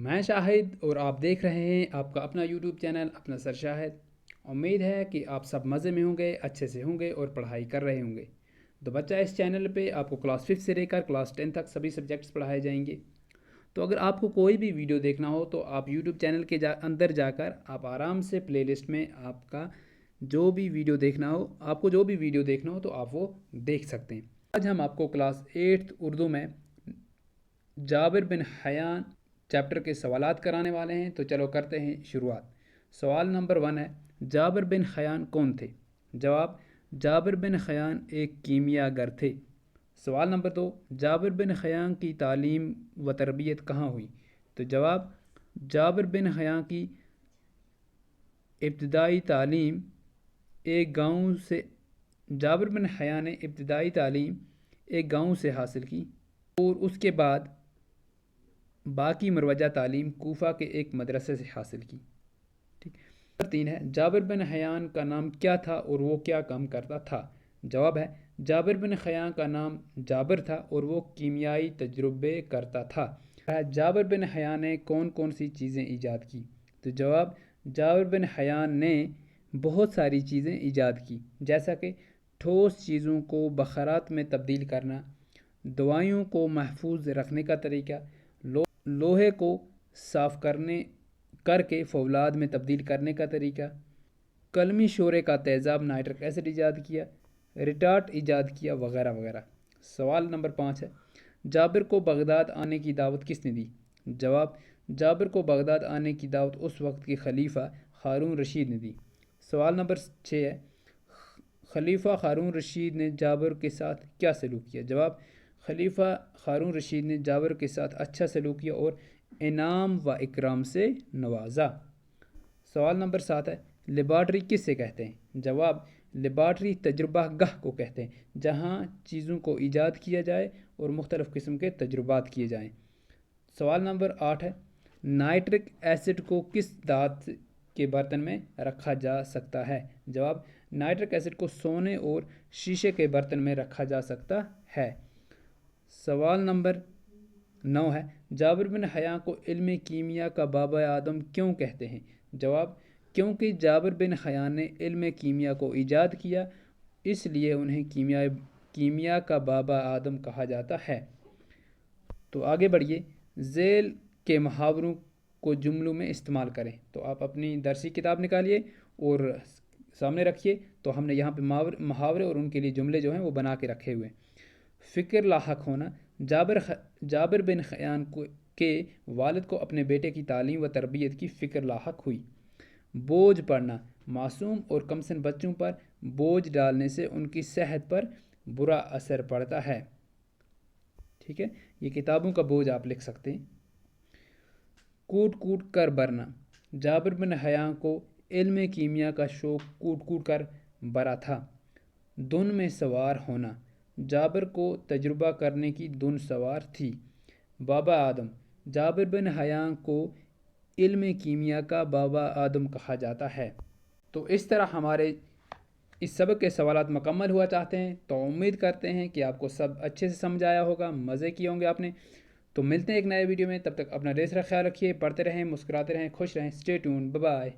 میں شاہد اور آپ دیکھ رہے ہیں آپ کا اپنا یوٹیوب چینل اپنا سر شاہد۔ امید ہے کہ آپ سب مزے میں ہوں گے، اچھے سے ہوں گے اور پڑھائی کر رہے ہوں گے۔ تو بچہ اس چینل پہ آپ کو کلاس 5 سے لے کر کلاس 10 تک سبھی سبجیکٹس پڑھائے جائیں گے۔ تو اگر آپ کو کوئی بھی ویڈیو دیکھنا ہو تو آپ یوٹیوب چینل کے اندر جا کر آپ آرام سے پلے لسٹ میں آپ کا جو بھی ویڈیو دیکھنا ہو تو آپ وہ دیکھ سکتے ہیں۔ آج ہم آپ کو کلاس 8 اردو میں جابر بن حیان چیپٹر کے سوالات کرانے والے ہیں، تو چلو کرتے ہیں شروعات۔ سوال نمبر 1 ہے، جابر بن حیان کون تھے؟ جواب، جابر بن حیان ایک کیمیا گر تھے۔ سوال نمبر 2، جابر بن حیان کی تعلیم و تربیت کہاں ہوئی؟ تو جواب، جابر بن حیان کی ابتدائی تعلیم جابر بن حیان نے ابتدائی تعلیم ایک گاؤں سے حاصل کی اور اس کے بعد باقی مروجہ تعلیم کوفہ کے ایک مدرسے سے حاصل کی۔ نمبر 3 ہے، جابر بن حیان کا نام کیا تھا اور وہ کیا کام کرتا تھا؟ جواب ہے، جابر بن حیان کا نام جابر تھا اور وہ کیمیائی تجربے کرتا تھا۔ جابر بن حیان نے کون کون سی چیزیں ایجاد کی؟ تو جواب، جابر بن حیان نے بہت ساری چیزیں ایجاد کی، جیسا کہ ٹھوس چیزوں کو بخارات میں تبدیل کرنا، دوائیوں کو محفوظ رکھنے کا طریقہ، لوہے کو صاف کر کے فولاد میں تبدیل کرنے کا طریقہ، قلمی شورے کا تیزاب نائٹرک ایسڈ ایجاد کیا، ریٹارٹ ایجاد کیا، وغیرہ وغیرہ۔ سوال نمبر 5 ہے، جابر کو بغداد آنے کی دعوت کس نے دی؟ جواب، جابر کو بغداد آنے کی دعوت اس وقت کے خلیفہ ہارون رشید نے دی۔ سوال نمبر 6 ہے، خلیفہ ہارون رشید نے جابر کے ساتھ کیا سلوک کیا؟ جواب، خلیفہ ہارون رشید نے جابر کے ساتھ اچھا سلوک کیا اور انعام و اکرام سے نوازا۔ سوال نمبر 7 ہے، لیبارٹری کس سے کہتے ہیں؟ جواب، لیبارٹری تجربہ گاہ کو کہتے ہیں جہاں چیزوں کو ایجاد کیا جائے اور مختلف قسم کے تجربات کیے جائیں۔ سوال نمبر 8 ہے، نائٹرک ایسڈ کو کس دھات کے برتن میں رکھا جا سکتا ہے؟ جواب، نائٹرک ایسڈ کو سونے اور شیشے کے برتن میں رکھا جا سکتا ہے۔ سوال نمبر 9 ہے، جابر بن حیان کو علم کیمیا کا بابا آدم کیوں کہتے ہیں؟ جواب، کیونکہ جابر بن حیان نے علم کیمیا کو ایجاد کیا، اس لیے انہیں کیمیا کا بابا آدم کہا جاتا ہے۔ تو آگے بڑھیے، ذیل کے محاوروں کو جملوں میں استعمال کریں۔ تو آپ اپنی درسی کتاب نکالیے اور سامنے رکھیے، تو ہم نے یہاں پہ محاورے اور ان کے لیے جملے جو ہیں وہ بنا کے رکھے ہوئے ہیں۔ فکر لاحق ہونا، جابر بن حیان کے والد کو اپنے بیٹے کی تعلیم و تربیت کی فکر لاحق ہوئی۔ بوجھ پڑنا، معصوم اور کمسن بچوں پر بوجھ ڈالنے سے ان کی صحت پر برا اثر پڑتا ہے۔ ٹھیک ہے، یہ کتابوں کا بوجھ آپ لکھ سکتے ہیں۔ کوٹ کوٹ کر برنا، جابر بن حیان کو علم کیمیا کا شوق کوٹ کوٹ کر برا تھا۔ دن میں سوار ہونا، جابر کو تجربہ کرنے کی دن سوار تھی۔ بابا آدم، جابر بن حیان کو علم کیمیا کا بابا آدم کہا جاتا ہے۔ تو اس طرح ہمارے اس سبق کے سوالات مکمل ہوا چاہتے ہیں، تو امید کرتے ہیں کہ آپ کو سب اچھے سے سمجھ آیا ہوگا، مزے کیے ہوں گے آپ نے۔ تو ملتے ہیں ایک نئے ویڈیو میں، تب تک اپنا ڈھیر سارا خیال رکھیے، پڑھتے رہیں، مسکراتے رہیں، خوش رہیں۔ Stay tuned, bye bye.